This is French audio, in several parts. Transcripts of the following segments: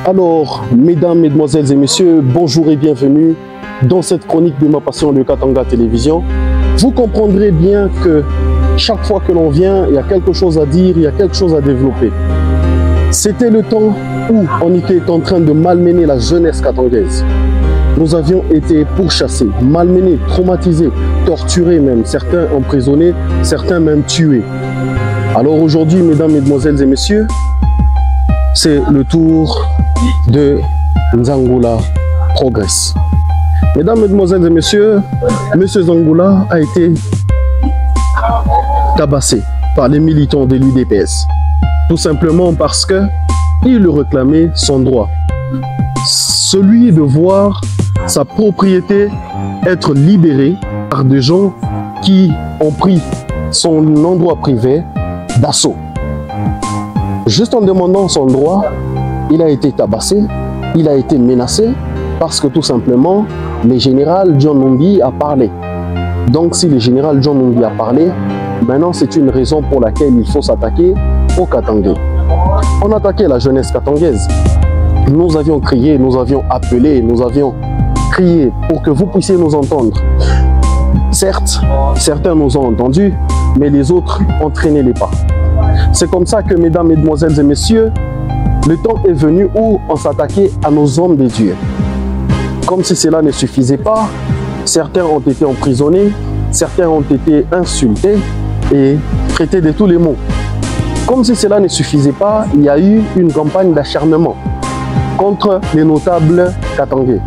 Alors, mesdames, mesdemoiselles et messieurs, bonjour et bienvenue dans cette chronique de ma passion de Katanga Télévision. Vous comprendrez bien que chaque fois que l'on vient, il y a quelque chose à dire, il y a quelque chose à développer. C'était le temps où on était en train de malmener la jeunesse katangaise. Nous avions été pourchassés, malmenés, traumatisés, torturés même, certains emprisonnés, certains même tués. Alors aujourd'hui, mesdames, mesdemoiselles et messieurs, c'est le tour de Nzangoula progresse. Mesdames, mesdemoiselles et messieurs, Monsieur Nzangoula a été tabassé par les militants de l'UDPS. Tout simplement parce qu'il réclamait son droit. Celui de voir sa propriété être libérée par des gens qui ont pris son endroit privé d'assaut. Juste en demandant son droit, il a été tabassé, il a été menacé parce que tout simplement, le général John Numbi a parlé. Donc si le général John Numbi a parlé, maintenant c'est une raison pour laquelle il faut s'attaquer aux Katangais. On attaquait la jeunesse katangaise. Nous avions crié, nous avions appelé, nous avions crié pour que vous puissiez nous entendre. Certes, certains nous ont entendus, mais les autres ont traîné les pas. C'est comme ça que, mesdames, mesdemoiselles et messieurs, le temps est venu où on s'attaquait à nos hommes de Dieu. Comme si cela ne suffisait pas, certains ont été emprisonnés, certains ont été insultés et traités de tous les maux. Comme si cela ne suffisait pas, il y a eu une campagne d'acharnement contre les notables katangais.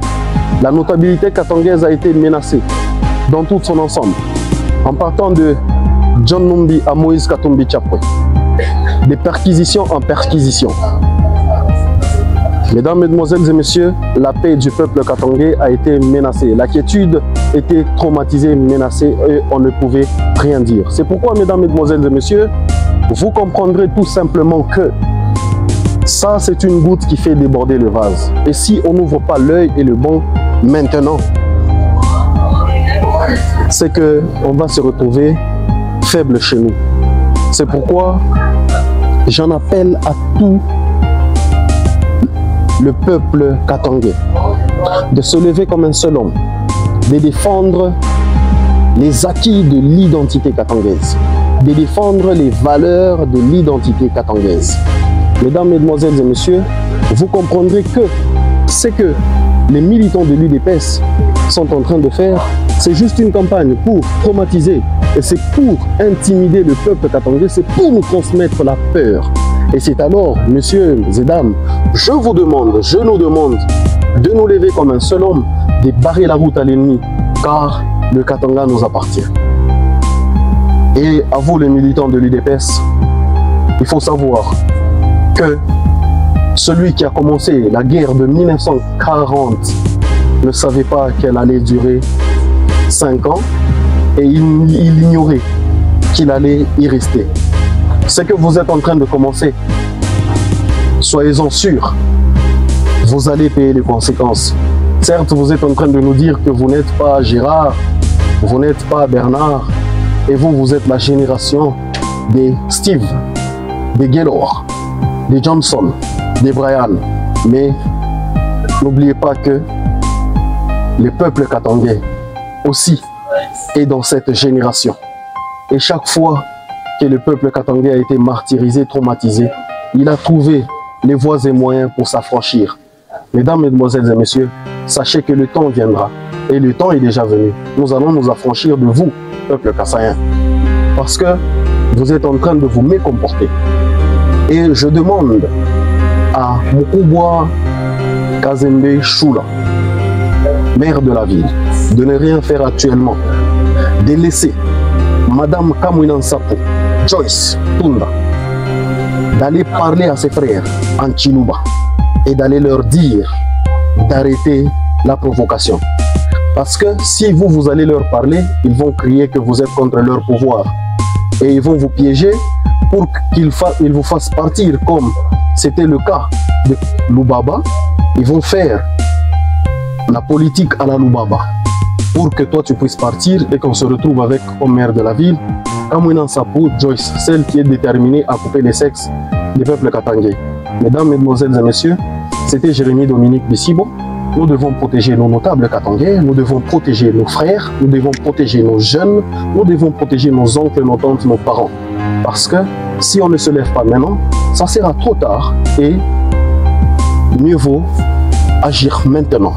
La notabilité katangaise a été menacée dans tout son ensemble, en partant de John Numbi à Moïse Katumbi Tchapwe, de perquisition en perquisition. Mesdames, mesdemoiselles et messieurs, la paix du peuple katangais a été menacée. La quiétude était traumatisée, menacée et on ne pouvait rien dire. C'est pourquoi, mesdames, mesdemoiselles et messieurs, vous comprendrez tout simplement que ça, c'est une goutte qui fait déborder le vase. Et si on n'ouvre pas l'œil et le bon maintenant, c'est qu'on va se retrouver faible chez nous. C'est pourquoi j'en appelle à tout le peuple katangais de se lever comme un seul homme, de défendre les acquis de l'identité katangaise, de défendre les valeurs de l'identité katangaise. Mesdames, mesdemoiselles et messieurs, vous comprendrez que ce que les militants de l'UDPS sont en train de faire, c'est juste une campagne pour traumatiser, et c'est pour intimider le peuple katangais, c'est pour nous transmettre la peur. Et c'est alors, messieurs et dames, je vous demande, je nous demande de nous lever comme un seul homme, de barrer la route à l'ennemi, car le Katanga nous appartient. Et à vous les militants de l'UDPS, il faut savoir que celui qui a commencé la guerre de 1940 ne savait pas qu'elle allait durer 5 ans et il ignorait qu'il allait y rester. Ce que vous êtes en train de commencer, soyez-en sûrs, vous allez payer les conséquences. Certes, vous êtes en train de nous dire que vous n'êtes pas Gérard, vous n'êtes pas Bernard, et vous, vous êtes la génération des Steve, des Gaylor, des Johnson, des Brian. Mais n'oubliez pas que le peuple katangais aussi est dans cette génération. Et chaque fois que le peuple katangais a été martyrisé, traumatisé, il a trouvé les voies et moyens pour s'affranchir. Mesdames, mesdemoiselles et messieurs, sachez que le temps viendra. Et le temps est déjà venu. Nous allons nous affranchir de vous, peuple kassaïen. Parce que vous êtes en train de vous mécomporter. Et je demande à Mukubwa Kazembe Choula, maire de la ville, de ne rien faire actuellement. De laisser Madame Kamouinan Sapo, Joyce Tunda, d'aller parler à ses frères en Chiluba et d'aller leur dire d'arrêter la provocation. Parce que si vous allez leur parler, ils vont crier que vous êtes contre leur pouvoir. Et ils vont vous piéger pour qu'ils vous fassent partir comme c'était le cas de Lubaba. Ils vont faire la politique à la Lubaba pour que toi tu puisses partir et qu'on se retrouve avec au maire de la ville, Kamouinan Sapo, Joyce, celle qui est déterminée à couper les sexes du peuple katangais. Mesdames, mesdemoiselles et messieurs, C'était Jérémy Dominique Bissibo. Nous devons protéger nos notables katangais, nous devons protéger nos frères, nous devons protéger nos jeunes, nous devons protéger nos oncles, nos tantes, nos parents. Parce que si on ne se lève pas maintenant, ça sera trop tard et mieux vaut agir maintenant.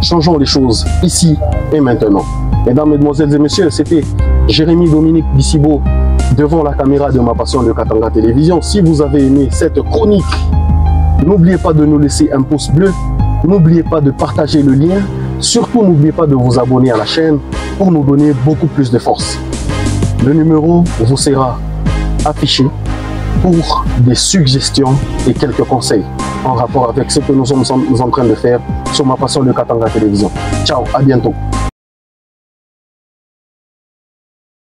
Changeons les choses ici et maintenant. Mesdames, Mesdemoiselles et Messieurs, c'était Jérémy Dominique Bissibo devant la caméra de Ma Passion de Katanga Télévision. Si vous avez aimé cette chronique, n'oubliez pas de nous laisser un pouce bleu. N'oubliez pas de partager le lien. Surtout, n'oubliez pas de vous abonner à la chaîne pour nous donner beaucoup plus de force. Le numéro vous sera affiché pour des suggestions et quelques conseils en rapport avec ce que nous sommes en train de faire sur Ma Passion de Katanga Télévision. Ciao, à bientôt.